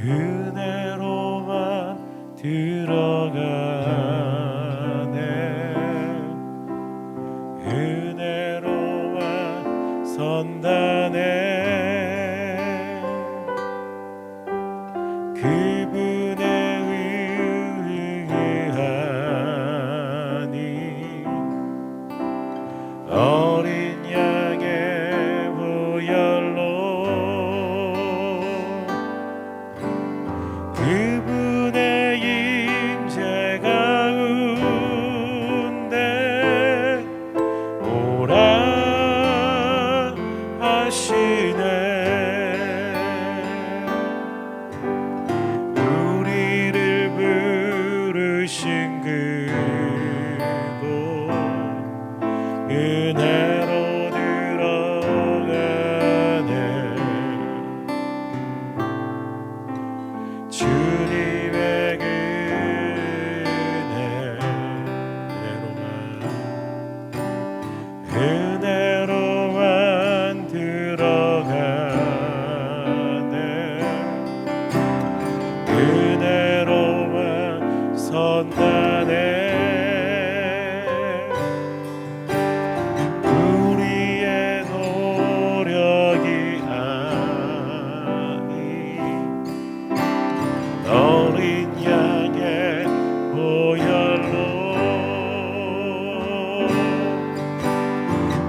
은혜로만 들어가네. 은혜로만 선다네. 그분의 의하니 어린 양의 보혈로 그분의 임재 가운데 오라 하시네. 우리를 부르신 그곳 은혜로 들어가네. 주님의 은혜로만 들어가네. 은혜로만 선다네. 우리의 노력이 아닌 어린 양의 보혈로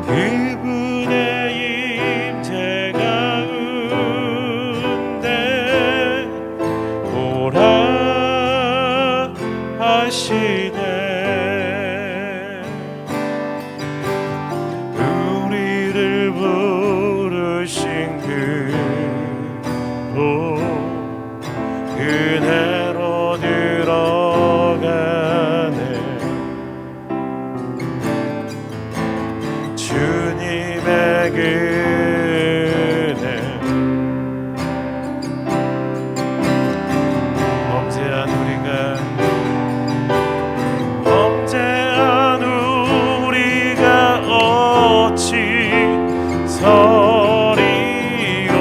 그분의 임재 가운데 오라 하시네. 우리를 부르신 그곳 은혜로 들어가네. 주님의 은혜 범죄한 우리가 어찌 서리요.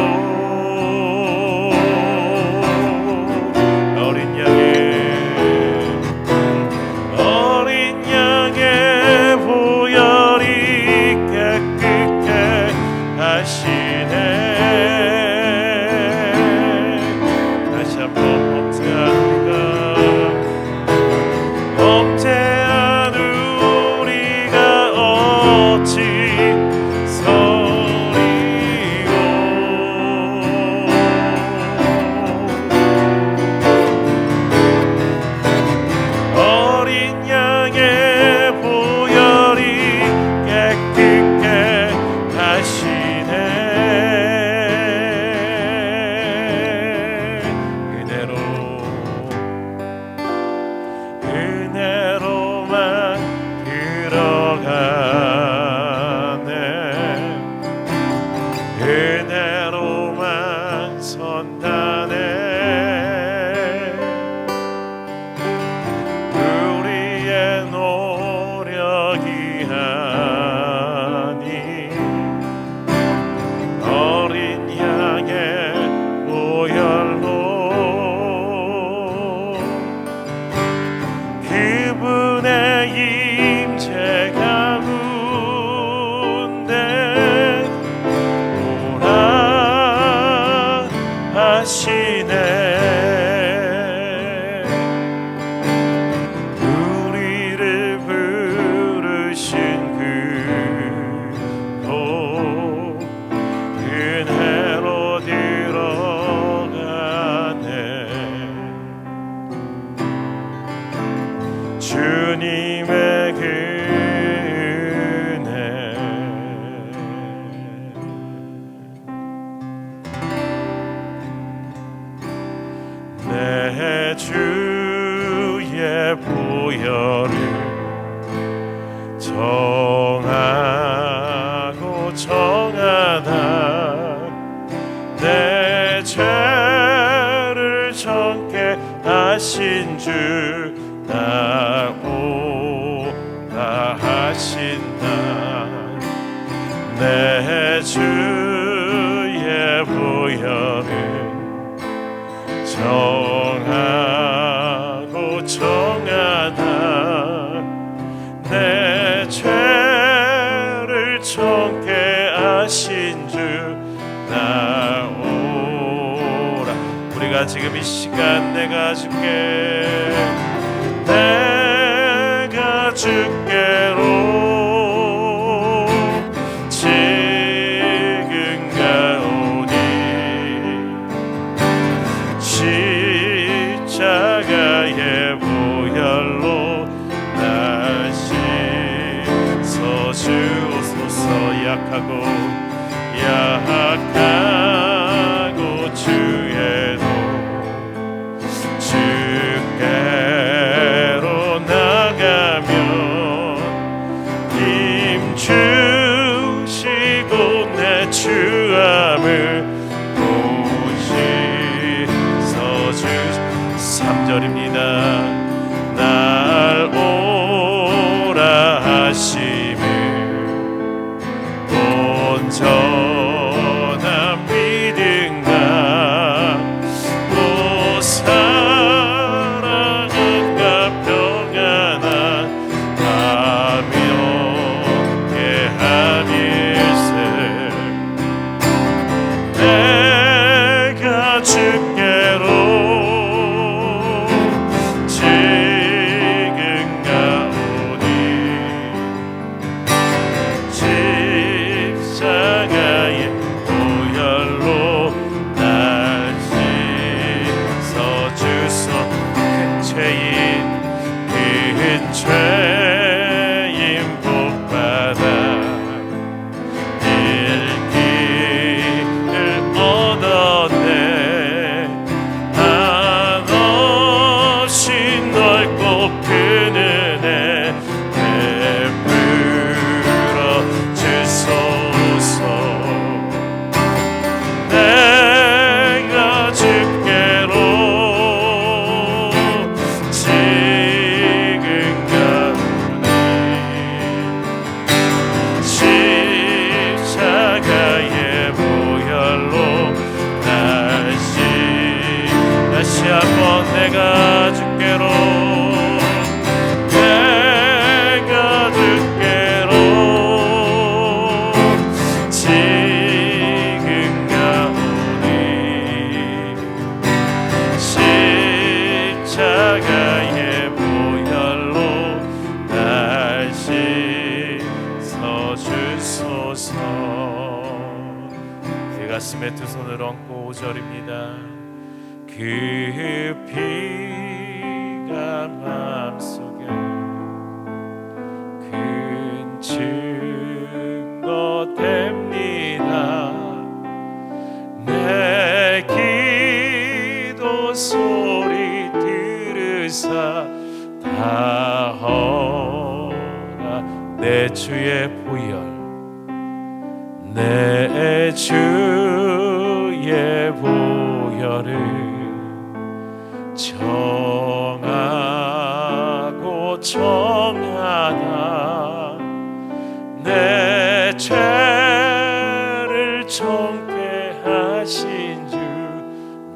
어린 양의 보혈이 깨끗게 하시네. 다시 한번 범죄한 우리가 어찌 서리요. 어린 양의 보혈이 깨끗게 하시네. 은혜로만 들어가네. 은혜로만 선다네. 우리의 노력이 아닌 어린 양의 보혈로 그분의 임재 가운데 오라 하시네. 우리를 부르신 그곳 은혜로 들어가네. 주님의 은혜 내 주의 보혈을 정하고 정하다 내 죄를 정케 하신 주 나오라 하신다. 내 주의 보혈을 나오라. 우리가 지금 이 시간 내가 주께, 내가 주께로 지금 가오니 십자가의 보혈로 날 씻어주옵소서. 약하고 주의도 주께로 나가면 힘 주시고 내 주함을 보시서주. 3절입니다. 날 오라 하심을 온전한 믿음과 또 사랑과 평안한 가볍게 함일세. 내가 주께로 지금 가오니 십자가의 보혈로 날 씻어주소. 큰 죄인 복받아 일기를 얻었네. 한없이 넓고 큰 은혜 베풀어 주소서. 내가 주께로 지금 가오니 십자가의 보혈로 날 다시 한번 내가 주께로, 내가 주께로 지금 가오니 십자가의 보혈로 날 씻어주소서. 내 가슴에 두 손을 얹고 5절입니다. 그 피가 마음속에 큰 증거 됩니다. 내 기도 소리 들으사 다허라. 내 주의 보혈, 내 주의 보혈을 정하고 정하나 내 죄를 정케 하신 주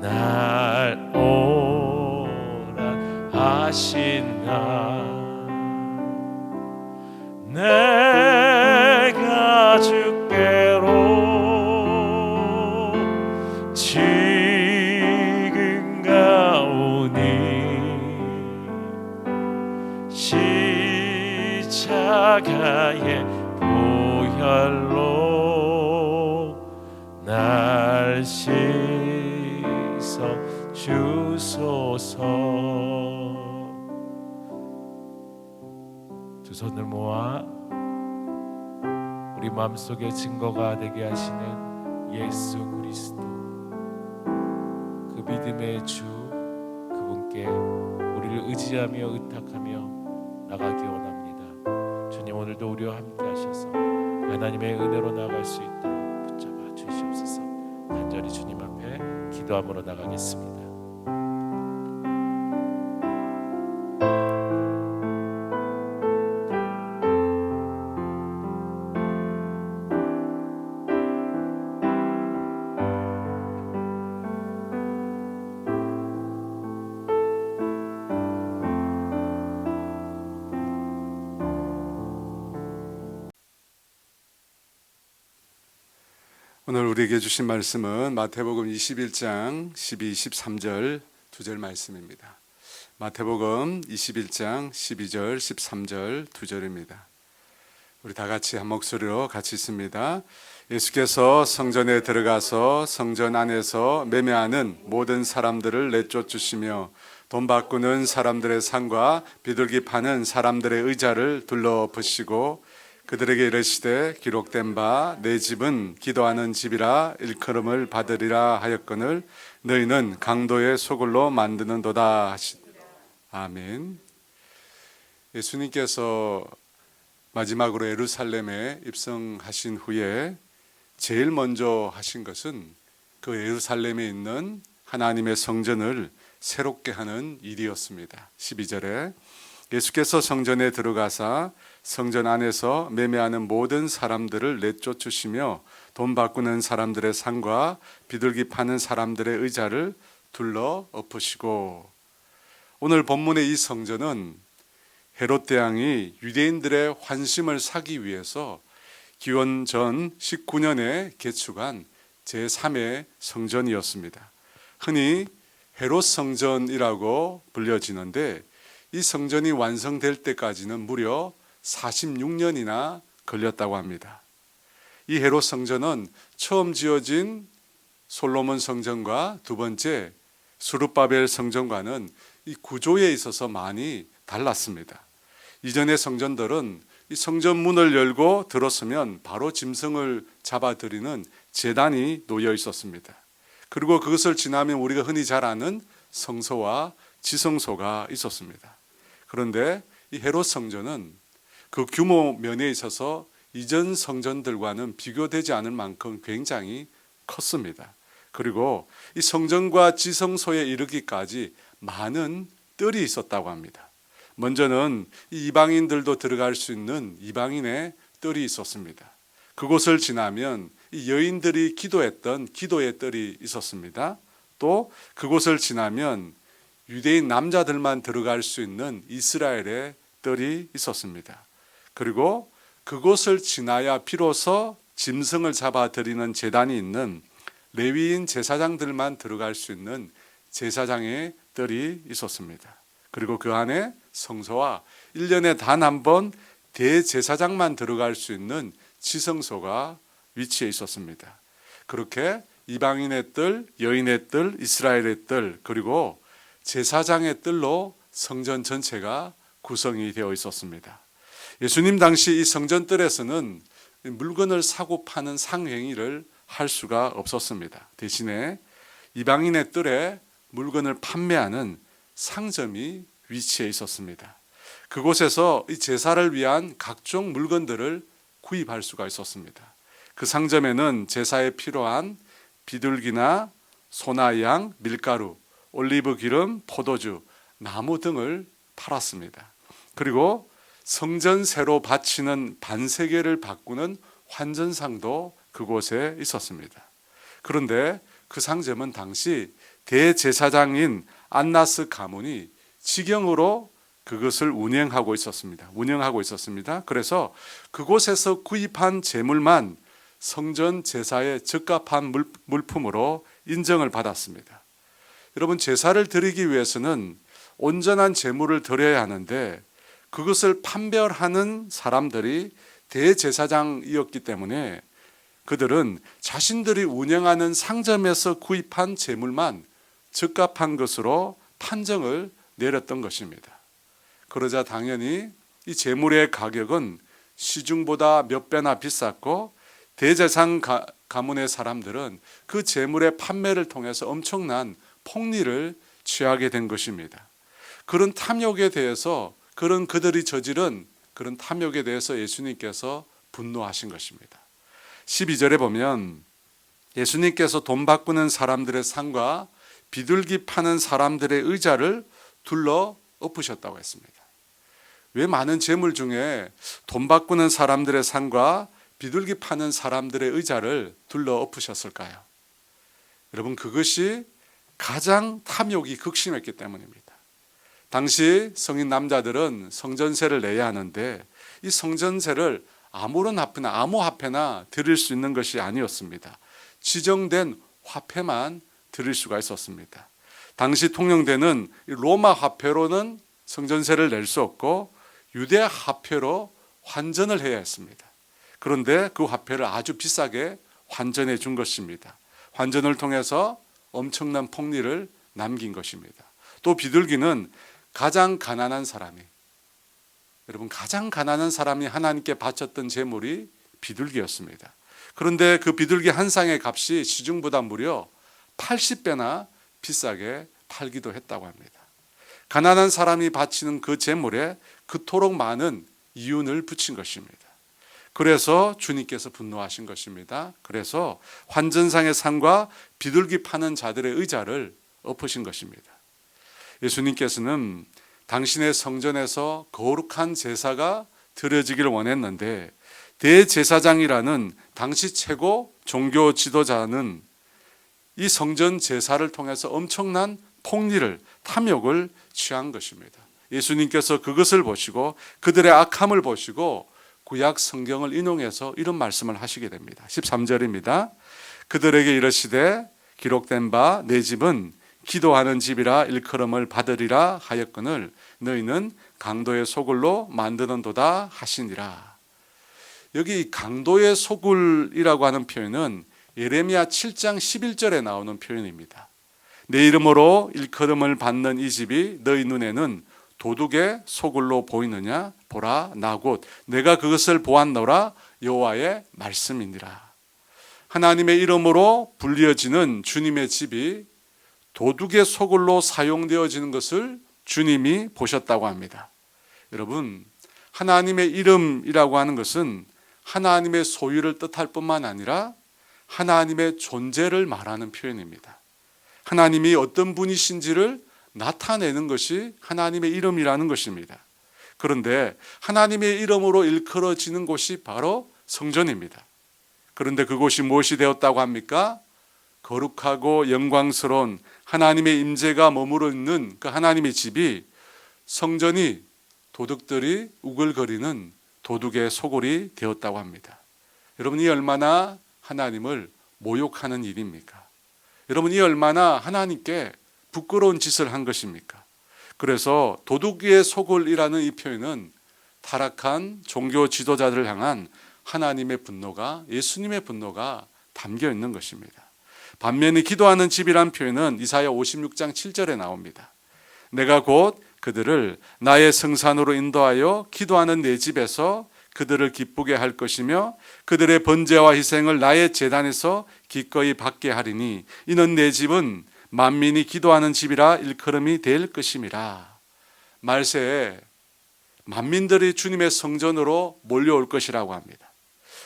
날 오라 하시나. 내가 주께로 지금 가오니 십자가의 보혈로 날 씻어 주소서. 두 손을 모아 우리 마음속에 증거가 되게 하시는 예수 그리스도, 그 믿음의 주, 그분께 우리를 의지하며 의탁하며 나가기 원합니다. 주님, 오늘도 우리와 함께 하셔서 하나님의 은혜로 나아갈 수 있도록 붙잡아 주시옵소서. 간절히 주님 앞에 기도함으로 나가겠습니다. 오늘 우리에게 주신 말씀은 마태복음 21장 12, 13절 두 절 말씀입니다. 마태복음 21장 12절, 13절 두 절입니다. 우리 다 같이 한 목소리로 같이 읽습니다. 예수께서 성전에 들어가서 성전 안에서 매매하는 모든 사람들을 내쫓으시며 돈 바꾸는 사람들의 상과 비둘기 파는 사람들의 의자를 둘러보시고 그들에게 이르시되 기록된 바 내 집은 기도하는 집이라 일컬음을 받으리라 하였거늘 너희는 강도의 소굴로 만드는도다 하시. 아멘. 예수님께서 마지막으로 예루살렘에 입성하신 후에 제일 먼저 하신 것은 그 예루살렘에 있는 하나님의 성전을 새롭게 하는 일이었습니다. 12절에 예수께서 성전에 들어가사 성전 안에서 매매하는 모든 사람들을 내쫓으시며 돈 바꾸는 사람들의 상과 비둘기 파는 사람들의 의자를 둘러 엎으시고. 오늘 본문의 이 성전은 헤롯 대왕이 유대인들의 환심을 사기 위해서 기원 전 19년에 개축한 제3의 성전이었습니다. 흔히 헤롯 성전이라고 불려지는데 이 성전이 완성될 때까지는 무려 46년이나 걸렸다고 합니다. 이 헤롯 성전은 처음 지어진 솔로몬 성전과 두 번째 스룹바벨 성전과는 이 구조에 있어서 많이 달랐습니다. 이전의 성전들은 이 성전 문을 열고 들어서면 바로 짐승을 잡아들이는 제단이 놓여 있었습니다. 그리고 그것을 지나면 우리가 흔히 잘 아는 성소와 지성소가 있었습니다. 그런데 이 헤롯 성전은 그 규모 면에 있어서 이전 성전들과는 비교되지 않을 만큼 굉장히 컸습니다. 그리고 이 성전과 지성소에 이르기까지 많은 뜰이 있었다고 합니다. 먼저는 이 이방인들도 들어갈 수 있는 이방인의 뜰이 있었습니다. 그곳을 지나면 이 여인들이 기도했던 기도의 뜰이 있었습니다. 또 그곳을 지나면 유대인 남자들만 들어갈 수 있는 이스라엘의 뜰이 있었습니다. 그리고 그곳을 지나야 비로소 짐승을 잡아들이는 제단이 있는 레위인 제사장들만 들어갈 수 있는 제사장의 뜰이 있었습니다. 그리고 그 안에 성소와 1년에 단 한 번 대제사장만 들어갈 수 있는 지성소가 위치해 있었습니다. 그렇게 이방인의 뜰, 여인의 뜰, 이스라엘의 뜰, 그리고 제사장의 뜰로 성전 전체가 구성이 되어 있었습니다. 예수님 당시 이 성전 뜰에서는 물건을 사고 파는 상행위를 할 수가 없었습니다. 대신에 이방인의 뜰에 물건을 판매하는 상점이 위치해 있었습니다. 그곳에서 이 제사를 위한 각종 물건들을 구입할 수가 있었습니다. 그 상점에는 제사에 필요한 비둘기나 소나 양, 밀가루, 올리브 기름, 포도주, 나무 등을 팔았습니다. 그리고 성전세로 바치는 반세계를 바꾸는 환전상도 그곳에 있었습니다. 그런데 그 상점은 당시 대제사장인 안나스 가문이 직영으로 그것을 운영하고 있었습니다. 그래서 그곳에서 구입한 재물만 성전 제사에 적합한 물품으로 인정을 받았습니다. 여러분, 제사를 드리기 위해서는 온전한 재물을 드려야 하는데 그것을 판별하는 사람들이 대제사장이었기 때문에 그들은 자신들이 운영하는 상점에서 구입한 재물만 적합한 것으로 판정을 내렸던 것입니다. 그러자 당연히 이 재물의 가격은 시중보다 몇 배나 비쌌고 대제사장 가문의 사람들은 그 재물의 판매를 통해서 엄청난 폭리를 취하게 된 것입니다. 그런 탐욕에 대해서 그들이 저지른 그런 탐욕에 대해서 예수님께서 분노하신 것입니다. 12절에 보면 예수님께서 돈 바꾸는 사람들의 상과 비둘기 파는 사람들의 의자를 둘러 엎으셨다고 했습니다. 왜 많은 재물 중에 돈 바꾸는 사람들의 상과 비둘기 파는 사람들의 의자를 둘러 엎으셨을까요? 여러분, 그것이 가장 탐욕이 극심했기 때문입니다. 당시 성인 남자들은 성전세를 내야 하는데 이 성전세를 아무 화폐나 드릴 수 있는 것이 아니었습니다. 지정된 화폐만 드릴 수가 있었습니다. 당시 통용되는 로마 화폐로는 성전세를 낼 수 없고 유대 화폐로 환전을 해야 했습니다. 그런데 그 화폐를 아주 비싸게 환전해 준 것입니다. 환전을 통해서 엄청난 폭리를 남긴 것입니다. 또 비둘기는 가장 가난한 사람이, 여러분 가장 가난한 사람이 하나님께 바쳤던 제물이 비둘기였습니다. 그런데 그 비둘기 한 쌍의 값이 시중보다 무려 80배나 비싸게 팔기도 했다고 합니다. 가난한 사람이 바치는 그 제물에 그토록 많은 이윤을 붙인 것입니다. 그래서 주님께서 분노하신 것입니다. 그래서 환전상의 상과 비둘기 파는 자들의 의자를 엎으신 것입니다. 예수님께서는 당신의 성전에서 거룩한 제사가 드려지기를 원했는데 대제사장이라는 당시 최고 종교 지도자는 이 성전 제사를 통해서 엄청난 폭리를, 탐욕을 취한 것입니다. 예수님께서 그것을 보시고 그들의 악함을 보시고 구약 성경을 인용해서 이런 말씀을 하시게 됩니다. 13절입니다. 그들에게 이르시되 기록된 바 내 집은 기도하는 집이라 일컬음을 받으리라 하였거늘 너희는 강도의 소굴로 만드는도다 하시니라. 여기 강도의 소굴이라고 하는 표현은 예레미야 7장 11절에 나오는 표현입니다. 내 이름으로 일컬음을 받는 이 집이 너희 눈에는 도둑의 소굴로 보이느냐? 보라 나 곧 내가 그것을 보았노라 여호와의 말씀이니라. 하나님의 이름으로 불리어지는 주님의 집이 도둑의 소굴로 사용되어지는 것을 주님이 보셨다고 합니다. 여러분, 하나님의 이름이라고 하는 것은 하나님의 소유를 뜻할 뿐만 아니라 하나님의 존재를 말하는 표현입니다. 하나님이 어떤 분이신지를 나타내는 것이 하나님의 이름이라는 것입니다. 그런데 하나님의 이름으로 일컬어지는 곳이 바로 성전입니다. 그런데 그곳이 무엇이 되었다고 합니까? 거룩하고 영광스러운 하나님의 임재가 머무르 있는 그 하나님의 집이 성전이 도둑들이 우글거리는 도둑의 소굴이 되었다고 합니다. 여러분, 이 얼마나 하나님을 모욕하는 일입니까? 여러분, 이 얼마나 하나님께 부끄러운 짓을 한 것입니까? 그래서 도둑의 소굴이라는 이 표현은 타락한 종교 지도자들을 향한 하나님의 분노가, 예수님의 분노가 담겨 있는 것입니다. 반면에 기도하는 집이란 표현은 이사야 56장 7절에 나옵니다. 내가 곧 그들을 나의 성산으로 인도하여 기도하는 내 집에서 그들을 기쁘게 할 것이며 그들의 번제와 희생을 나의 제단에서 기꺼이 받게 하리니 이는 내 집은 만민이 기도하는 집이라 일컬음이 될 것임이라. 말세에 만민들이 주님의 성전으로 몰려올 것이라고 합니다.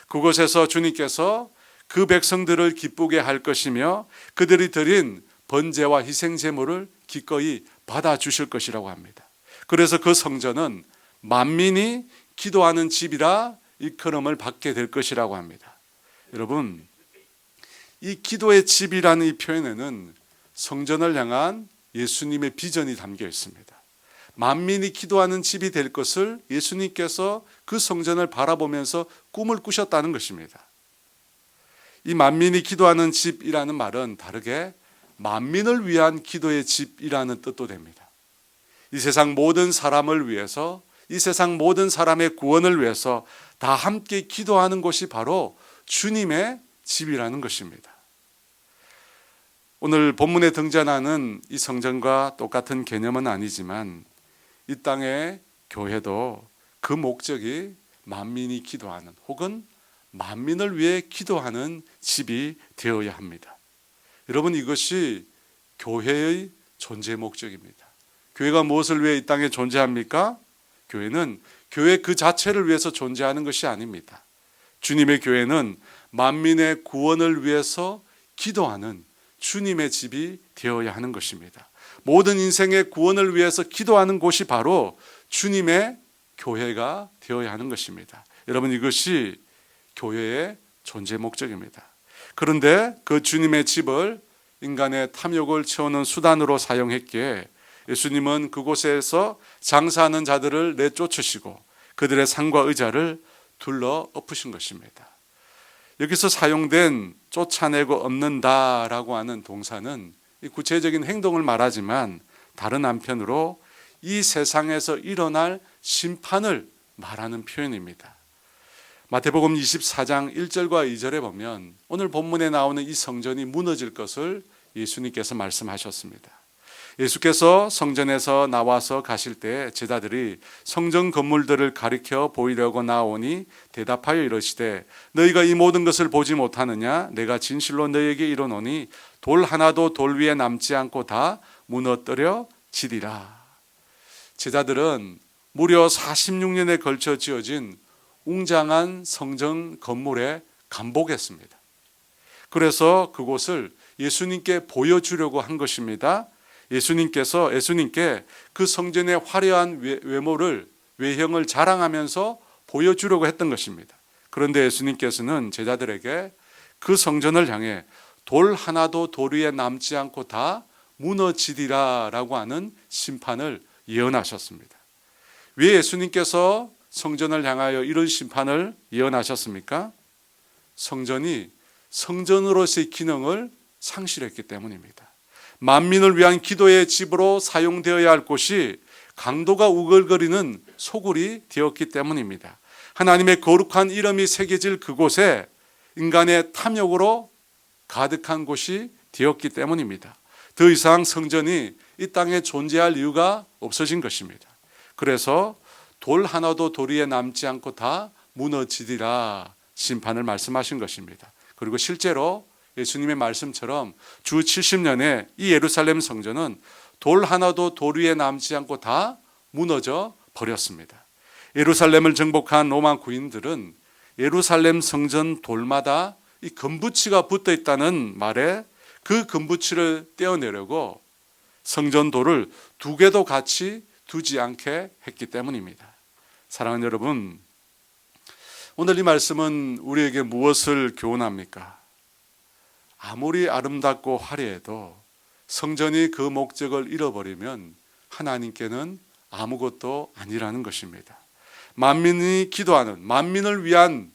그곳에서 주님께서 그 백성들을 기쁘게 할 것이며 그들이 드린 번제와 희생 제물을 기꺼이 받아주실 것이라고 합니다. 그래서 그 성전은 만민이 기도하는 집이라 일컬음을 받게 될 것이라고 합니다. 여러분, 이 기도의 집이라는 이 표현에는 성전을 향한 예수님의 비전이 담겨 있습니다. 만민이 기도하는 집이 될 것을 예수님께서 그 성전을 바라보면서 꿈을 꾸셨다는 것입니다. 이 만민이 기도하는 집이라는 말은 다르게 만민을 위한 기도의 집이라는 뜻도 됩니다. 이 세상 모든 사람을 위해서, 이 세상 모든 사람의 구원을 위해서 다 함께 기도하는 곳이 바로 주님의 집이라는 것입니다. 오늘 본문에 등장하는 이 성전과 똑같은 개념은 아니지만 이 땅의 교회도 그 목적이 만민이 기도하는 혹은 만민을 위해 기도하는 집이 되어야 합니다. 여러분, 이것이 교회의 존재 목적입니다. 교회가 무엇을 위해 이 땅에 존재합니까? 교회는 교회 그 자체를 위해서 존재하는 것이 아닙니다. 주님의 교회는 만민의 구원을 위해서 기도하는 주님의 집이 되어야 하는 것입니다. 모든 인생의 구원을 위해서 기도하는 곳이 바로 주님의 교회가 되어야 하는 것입니다. 여러분, 이것이 교회의 존재 목적입니다. 그런데 그 주님의 집을 인간의 탐욕을 채우는 수단으로 사용했기에 예수님은 그곳에서 장사하는 자들을 내쫓으시고 그들의 상과 의자를 둘러 엎으신 것입니다. 여기서 사용된 쫓아내고 없는다라고 하는 동사는 이 구체적인 행동을 말하지만 다른 한편으로 이 세상에서 일어날 심판을 말하는 표현입니다. 마태복음 24장 1절과 2절에 보면 오늘 본문에 나오는 이 성전이 무너질 것을 예수님께서 말씀하셨습니다. 예수께서 성전에서 나와서 가실 때 제자들이 성전 건물들을 가리켜 보이려고 나오니 대답하여 이르시되 너희가 이 모든 것을 보지 못하느냐? 내가 진실로 너희에게 이르노니 돌 하나도 돌 위에 남지 않고 다 무너뜨려지리라. 제자들은 무려 46년에 걸쳐 지어진 웅장한 성전 건물에 감복했습니다. 그래서 그곳을 예수님께 보여주려고 한 것입니다. 예수님께 그 성전의 화려한 외형을 자랑하면서 보여주려고 했던 것입니다. 그런데 예수님께서는 제자들에게 그 성전을 향해 돌 하나도 돌 위에 남지 않고 다 무너지리라라고 하는 심판을 예언하셨습니다. 왜 예수님께서 성전을 향하여 이런 심판을 예언하셨습니까? 성전이 성전으로서의 기능을 상실했기 때문입니다. 만민을 위한 기도의 집으로 사용되어야 할 곳이 강도가 우글거리는 소굴이 되었기 때문입니다. 하나님의 거룩한 이름이 새겨질 그곳에 인간의 탐욕으로 가득한 곳이 되었기 때문입니다. 더 이상 성전이 이 땅에 존재할 이유가 없어진 것입니다. 그래서 돌 하나도 돌 위에 남지 않고 다 무너지리라 심판을 말씀하신 것입니다. 그리고 실제로 예수님의 말씀처럼 주 70년에 이 예루살렘 성전은 돌 하나도 돌 위에 남지 않고 다 무너져 버렸습니다. 예루살렘을 정복한 로마 구인들은 예루살렘 성전 돌마다 이 금붙이가 붙어 있다는 말에 그 금붙이를 떼어내려고 성전 돌을 두 개도 같이 두지 않게 했기 때문입니다. 사랑하는 여러분, 오늘 이 말씀은 우리에게 무엇을 교훈합니까? 아무리 아름답고 화려해도 성전이 그 목적을 잃어버리면 하나님께는 아무것도 아니라는 것입니다. 만민이 기도하는, 만민을 위한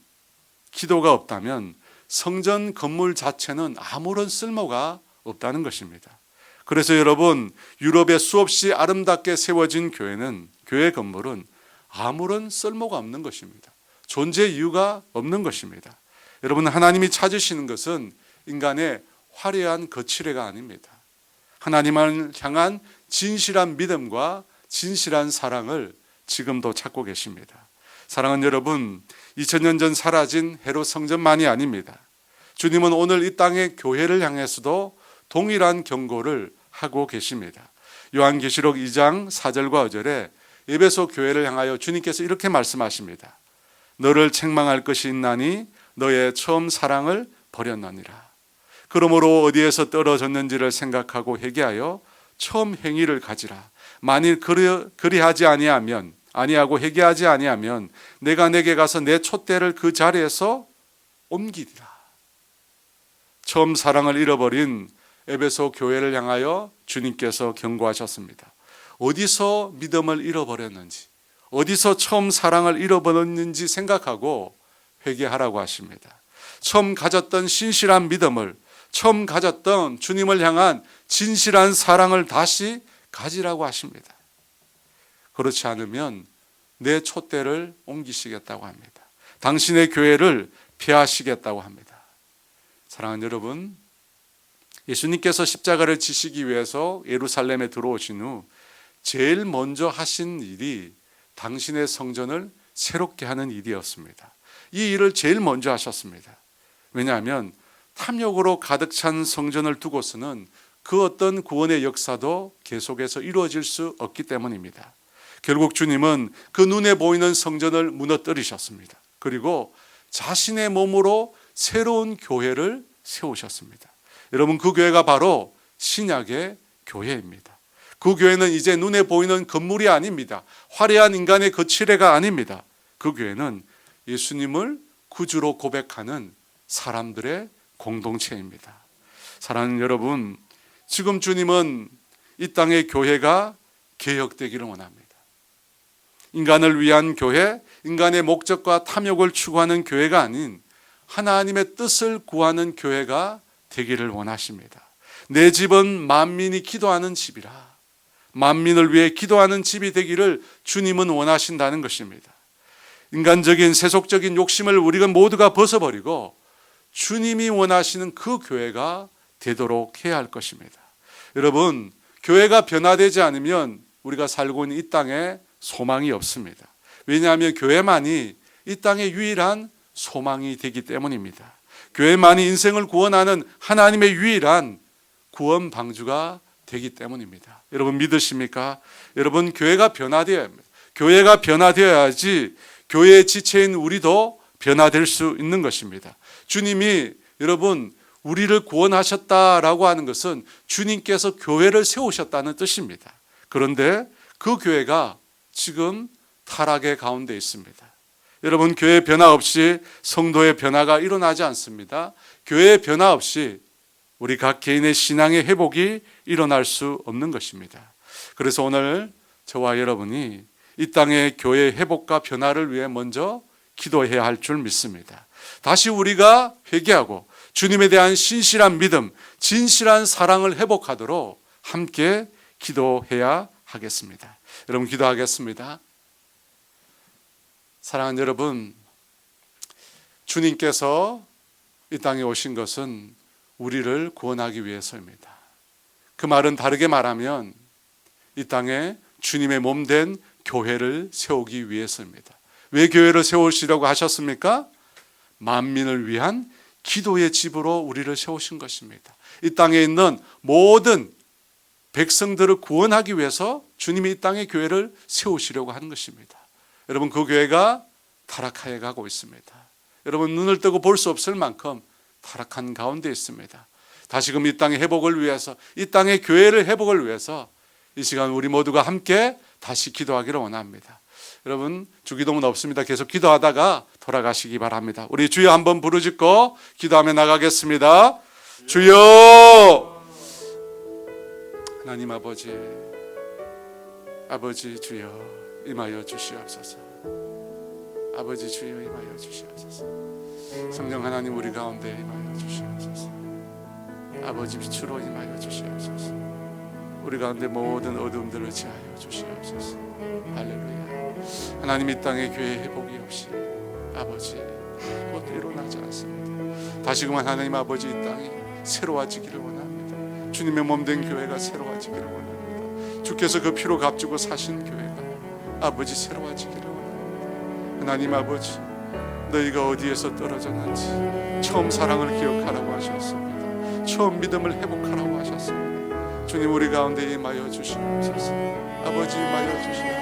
기도가 없다면 성전 건물 자체는 아무런 쓸모가 없다는 것입니다. 그래서 여러분, 유럽에 수없이 아름답게 세워진 교회 건물은 아무런 쓸모가 없는 것입니다. 존재 이유가 없는 것입니다. 여러분, 하나님이 찾으시는 것은 인간의 화려한 거칠애가 아닙니다. 하나님을 향한 진실한 믿음과 진실한 사랑을 지금도 찾고 계십니다. 사랑하는 여러분, 2000년 전 사라진 헤롯 성전만이 아닙니다. 주님은 오늘 이 땅의 교회를 향해서도 동일한 경고를 하고 계십니다. 요한계시록 2장 4절과 5절에 에베소 교회를 향하여 주님께서 이렇게 말씀하십니다. 너를 책망할 것이 있나니 너의 처음 사랑을 버렸느니라. 그러므로 어디에서 떨어졌는지를 생각하고 회개하여 처음 행위를 가지라. 만일 그리하지 아니하고 회개하지 아니하면 내가 내게 가서 내 촛대를 그 자리에서 옮기리라. 처음 사랑을 잃어버린 에베소 교회를 향하여 주님께서 경고하셨습니다. 어디서 믿음을 잃어버렸는지, 어디서 처음 사랑을 잃어버렸는지 생각하고 회개하라고 하십니다. 처음 가졌던 신실한 믿음을, 처음 가졌던 주님을 향한 진실한 사랑을 다시 가지라고 하십니다. 그렇지 않으면 내 촛대를 옮기시겠다고 합니다. 당신의 교회를 폐하시겠다고 합니다. 사랑하는 여러분, 예수님께서 십자가를 지시기 위해서 예루살렘에 들어오신 후 제일 먼저 하신 일이 당신의 성전을 새롭게 하는 일이었습니다. 이 일을 제일 먼저 하셨습니다. 왜냐하면 탐욕으로 가득 찬 성전을 두고서는 그 어떤 구원의 역사도 계속해서 이루어질 수 없기 때문입니다. 결국 주님은 그 눈에 보이는 성전을 무너뜨리셨습니다. 그리고 자신의 몸으로 새로운 교회를 세우셨습니다. 여러분, 그 교회가 바로 신약의 교회입니다. 그 교회는 이제 눈에 보이는 건물이 아닙니다. 화려한 인간의 거칠애가 아닙니다. 그 교회는 예수님을 구주로 고백하는 사람들의 공동체입니다. 사랑하는 여러분, 지금 주님은 이 땅의 교회가 개혁되기를 원합니다. 인간을 위한 교회, 인간의 목적과 탐욕을 추구하는 교회가 아닌 하나님의 뜻을 구하는 교회가 되기를 원하십니다. 내 집은 만민이 기도하는 집이라. 만민을 위해 기도하는 집이 되기를 주님은 원하신다는 것입니다. 인간적인 세속적인 욕심을 우리가 모두가 벗어버리고 주님이 원하시는 그 교회가 되도록 해야 할 것입니다. 여러분, 교회가 변화되지 않으면 우리가 살고 있는 이 땅에 소망이 없습니다. 왜냐하면 교회만이 이 땅의 유일한 소망이 되기 때문입니다. 교회만이 인생을 구원하는 하나님의 유일한 구원 방주가 되기 때문입니다. 여러분 믿으십니까? 여러분, 교회가 변화되어야 합니다. 교회가 변화되어야지 교회의 지체인 우리도 변화될 수 있는 것입니다. 주님이 여러분 우리를 구원하셨다라고 하는 것은 주님께서 교회를 세우셨다는 뜻입니다. 그런데 그 교회가 지금 타락의 가운데 있습니다. 여러분, 교회 변화 없이 성도의 변화가 일어나지 않습니다. 교회의 변화 없이 우리 각 개인의 신앙의 회복이 일어날 수 없는 것입니다. 그래서 오늘 저와 여러분이 이 땅의 교회의 회복과 변화를 위해 먼저 기도해야 할 줄 믿습니다. 다시 우리가 회개하고 주님에 대한 신실한 믿음, 진실한 사랑을 회복하도록 함께 기도해야 하겠습니다. 여러분 기도하겠습니다. 사랑하는 여러분, 주님께서 이 땅에 오신 것은 우리를 구원하기 위해서입니다. 그 말은 다르게 말하면 이 땅에 주님의 몸된 교회를 세우기 위해서입니다. 왜 교회를 세우시려고 하셨습니까? 만민을 위한 기도의 집으로 우리를 세우신 것입니다. 이 땅에 있는 모든 백성들을 구원하기 위해서 주님이 이 땅에 교회를 세우시려고 하는 것입니다. 여러분, 그 교회가 타락하여 가고 있습니다. 여러분, 눈을 뜨고 볼 수 없을 만큼 타락한 가운데 있습니다. 다시금 이 땅의 회복을 위해서, 이 땅의 교회를 회복을 위해서 이 시간 우리 모두가 함께 다시 기도하기를 원합니다. 여러분, 주기도문 없습니다. 계속 기도하다가 돌아가시기 바랍니다. 우리 주여 한번 부르짖고 기도하며 나가겠습니다. 주여! 하나님 아버지, 아버지 주여 임하여 주시옵소서. 아버지 주여 임하여 주시옵소서. 성령 하나님 우리 가운데 임하여 주시옵소서. 아버지 빛으로 임하여 주시옵소서. 우리 가운데 모든 어둠들을 제하여 주시옵소서. 할렐루야. 하나님, 이 땅에 교회 회복이 없이 아버지 아무것도 일어나지 않습니다. 다시금 하나님 아버지, 이 땅이 새로워지기를 원합니다. 주님의 몸된 교회가 새로워지기를 원합니다. 주께서 그 피로 값주고 사신 교회가 아버지 새로워지기를 원합니다. 하나님 아버지, 너희가 어디에서 떨어졌는지 처음 사랑을 기억하라고 하셨습니다. 처음 믿음을 회복하라고 하셨습니다. 주님, 우리 가운데 임하여 주시옵소서. 아버지 임하여 주시옵소서.